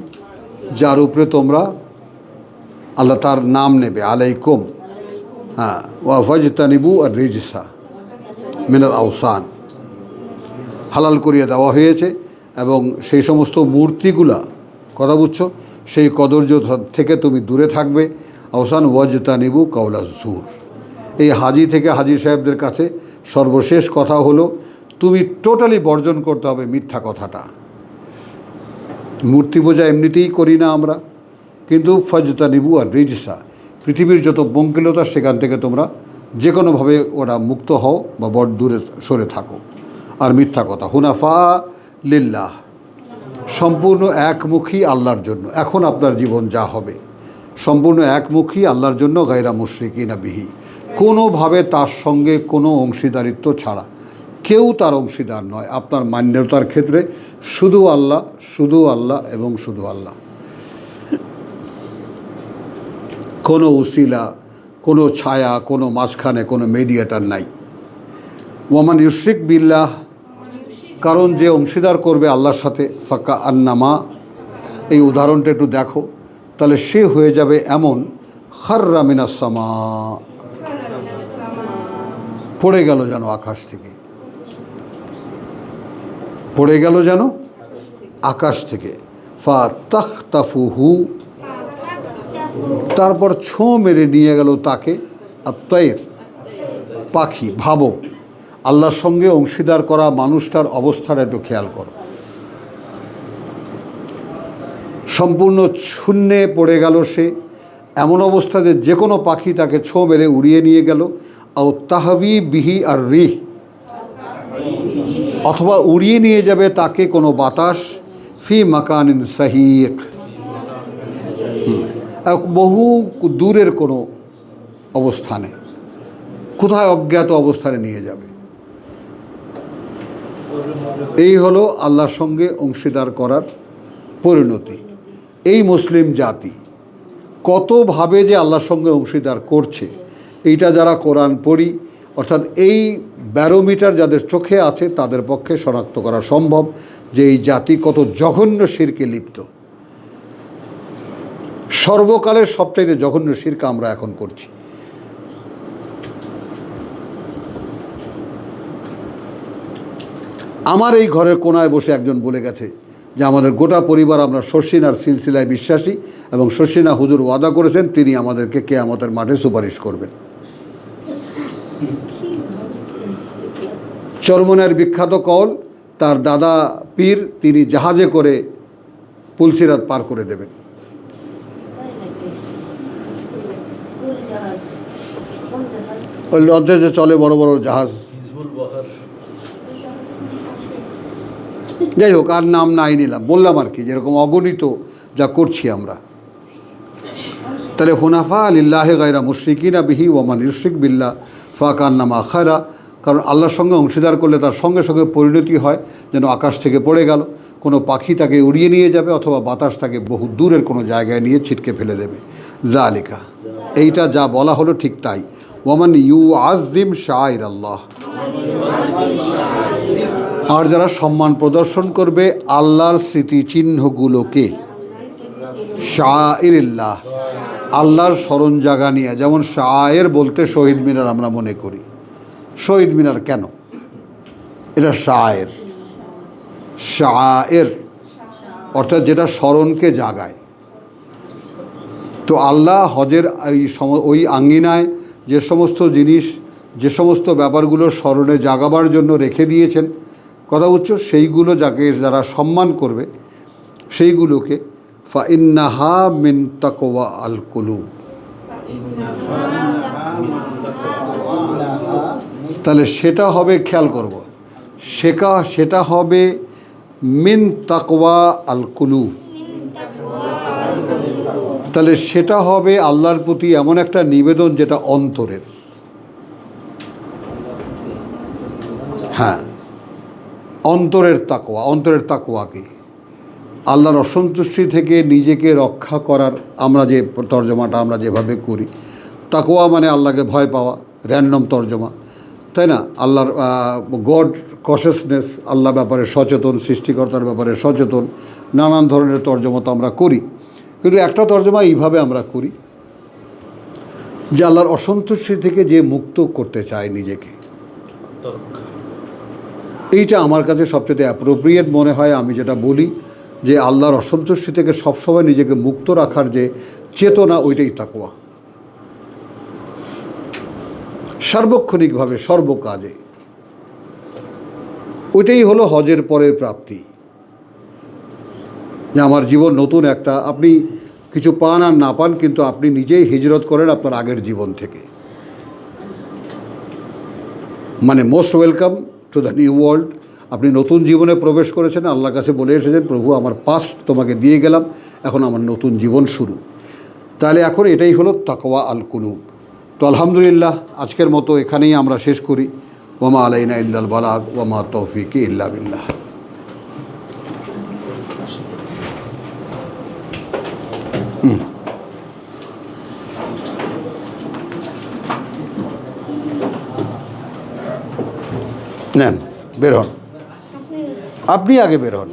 যার উপরে তোমরা আল্লাহ তার নাম নেবে, আলাইকুম। হ্যাঁ, ওয়া ফাজতানিবু আর রিজসা মিনাল আওসান, হালাল করিয়ে দেওয়া হয়েছে। এবং সেই সমস্ত মূর্তিগুলা, কথা বুঝছো, সেই কদর্য থেকে তুমি দূরে থাকবে। আওসান ওয়াজতানিবু কাউলা জুর। এই হাজি থেকে হাজি সাহেবদের কাছে সর্বশেষ কথা হলো, তুমি টোটালি বর্জন করতে হবে মিথ্যা কথাটা। মূর্তি পূজা এমনিতেই করি না আমরা, কিন্তু ফাজতানিবু আর রিজসা, পৃথিবীর যত বঙ্কিলতা সেখান থেকে তোমরা যে কোনোভাবে ওরা মুক্ত হও বা বড় দূরে সরে থাকো। আর মিথ্যা কথা, হুনাফা লিল্লাহ, সম্পূর্ণ একমুখী আল্লাহর জন্য। এখন আপনার জীবন যা হবে সম্পূর্ণ একমুখী আল্লাহর জন্য, গায়রা মুশরিকিনা বিহি, কোনোভাবে তার সঙ্গে কোনো অংশীদারিত্ব ছাড়া। কেউ তার অংশীদার নয় আপনার মান্যতার ক্ষেত্রে, শুধু আল্লাহ, শুধু আল্লাহ এবং শুধু আল্লাহ। কোনো উসিলা, কোনো ছায়া, কোনো মাঝখানে কোনো মিডিয়েটার নাই। ওয়ামান ইউশরিক বিল্লাহ, কারণ যে অংশীদার করবে আল্লাহর সাথে, ফাকা আন্নামা, এই উদাহরণটা একটু দেখো, তাহলে সে হয়ে যাবে এমন খাররা মিনাস সামা, পড়ে গেল যেন আকাশ থেকে, পড়ে গেল যেন আকাশ থেকে। ফা তাখতাফুহু, তারপর ছোঁ মেরে নিয়ে গেল তাকে, আত্মায়ের, পাখি। ভাবো, আল্লাহর সঙ্গে অংশীদার করা মানুষটার অবস্থাটা একটু খেয়াল করো। সম্পূর্ণ শূন্যে পড়ে গেল সে, এমন অবস্থাতে যে কোনো পাখি তাকে ছোঁ মেরে উড়িয়ে নিয়ে গেল। আও তাহবি বিহি আর রিহ, অথবা উড়িয়ে নিয়ে যাবে তাকে কোনো বাতাস, ফি মাকানিন সাহিক, বহু দূরের কোনো অবস্থানে, কোথায় অজ্ঞাত অবস্থানে নিয়ে যাবে। এই হলো আল্লাহর সঙ্গে অংশীদার করার পরিণতি। এই মুসলিম জাতি কতভাবে যে আল্লাহর সঙ্গে অংশীদার করছে, এইটা যারা কোরআন পড়ি, অর্থাৎ এই ব্যারোমিটার যাদের চোখে আছে তাদের পক্ষে শনাক্ত করা সম্ভব যে এই জাতি কত জঘন্য শিরকে লিপ্ত। সর্বকালের সবচাইতে জঘন্য শিরক আমরা এখন করছি। আমার এই ঘরের কোনায় বসে একজন বলে গেছে যে আমাদের গোটা পরিবার আমরা শর্ষিনার সিলসিলায় বিশ্বাসী, এবং শর্ষিনা হুজুর ওয়াদা করেছেন তিনি আমাদেরকে কিয়ামতের মাঠে সুপারিশ করবেন। চরমনের বিখ্যাত কওল, তার দাদা পীর তিনি জাহাজে করে পুলসিরাত পার করে দেবেন। ওই লজ্জা যে চলে বড় বড় জাহাজ, যাই হোক, আর নাম নাই নিলাম, বললাম আর কি, যেরকম অগণিত যা করছি আমরা। তাহলে হুনাফা লিল্লাহি গায়রা মুশরিকিনা বিহি ওয়ামান ইউশরিক বিল্লাহ ফাকান্নামা খায়রা, কারণ আল্লাহর সঙ্গে অংশীদার করলে তার সঙ্গে সঙ্গে পরিণতি হয় যেন আকাশ থেকে পড়ে গেল, কোনো পাখি তাকে উড়িয়ে নিয়ে যাবে, অথবা বাতাস তাকে বহু দূরের কোনো জায়গায় নিয়ে ছিটকে ফেলে দেবে। যালিকা, এইটা যা বলা হলো ঠিক তাই। ওয়ামান ইউআযযিম শাআইর আল্লাহ, আর যারা সম্মান প্রদর্শন করবে আল্লাহর স্মৃতিচিহ্নগুলোকে, শাআইরিল্লাহ, আল্লাহর স্মরণ জাগা নিয়ে। যেমন শায়ের বলতে শহীদ মিনার আমরা মনে করি, শহীদ মিনার কেন? এটা শায়ের, শায়ের অর্থাৎ যেটা স্মরণকে জাগায়। তো আল্লাহ হজের ওই আঙ্গিনায় যে সমস্ত জিনিস, যে সমস্ত ব্যাপারগুলো স্মরণে জাগাবার জন্য রেখে দিয়েছেন, কথা বুঝছো, সেইগুলো যাকে যারা সম্মান করবে সেইগুলোকে ফাইন্নাহা মিন তাকওয়া আল কুলুব, তাহলে সেটা হবে, খেয়াল করব, সেটা হবে মিন তাকওয়া আল কুলুব, তাহলে সেটা হবে আল্লাহর প্রতি এমন একটা নিবেদন যেটা অন্তরের। হ্যাঁ, অন্তরের তাকওয়া। অন্তরের তাকওয়া কি? আল্লাহর অসন্তুষ্টি থেকে নিজেকে রক্ষা করার, আমরা যে তর্জমাটা আমরা যেভাবে করি, তাকওয়া মানে আল্লাহকে ভয় পাওয়া, র্যান্ডম তর্জমা, তাই না? আল্লাহর গড কনশাসনেস, আল্লাহ ব্যাপারে সচেতন, সৃষ্টিকর্তার ব্যাপারে সচেতন, নানান ধরনের তর্জমা তো আমরা করি। কিন্তু একটা তর্জমা এইভাবে আমরা করি যে আল্লাহর অসন্তুষ্টি থেকে যে মুক্ত করতে চায় নিজেকে, এইটা আমার কাছে সবচেয়ে অ্যাপ্রোপ্রিয়েট মনে হয়। আমি যেটা বলি যে আল্লাহর অসন্তুষ্টি থেকে সবসময় নিজেকে মুক্ত রাখার যে চেতনা, ওইটাই তাকওয়া। সার্বক্ষণিকভাবে সর্বকাজে ওইটাই হলো হজের পরের প্রাপ্তি, যে আমার জীবন নতুন একটা, আপনি কিছু পান আর না পান, কিন্তু আপনি নিজেই হিজরত করেন আপনার আগের জীবন থেকে। মানে most welcome to the new world. আপনি নতুন জীবনে প্রবেশ করেছেন, আল্লাহর কাছে বলে এসেছেন, প্রভু আমার পাস্ট তোমাকে দিয়ে গেলাম, এখন আমার নতুন জীবন শুরু। তাহলে এখন এটাই হলো তাকওয়া আল কুলুব। তো আলহামদুলিল্লাহ, আজকের মতো এখানেই আমরা শেষ করি। ওমা আলাইনা ইল্লাল বালাগ ওমা তৌফিকি ইল্লা বিল্লাহ। নেন, বের হন, আপনি আগে বের হন।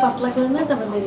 পাতলা করে না তারপরে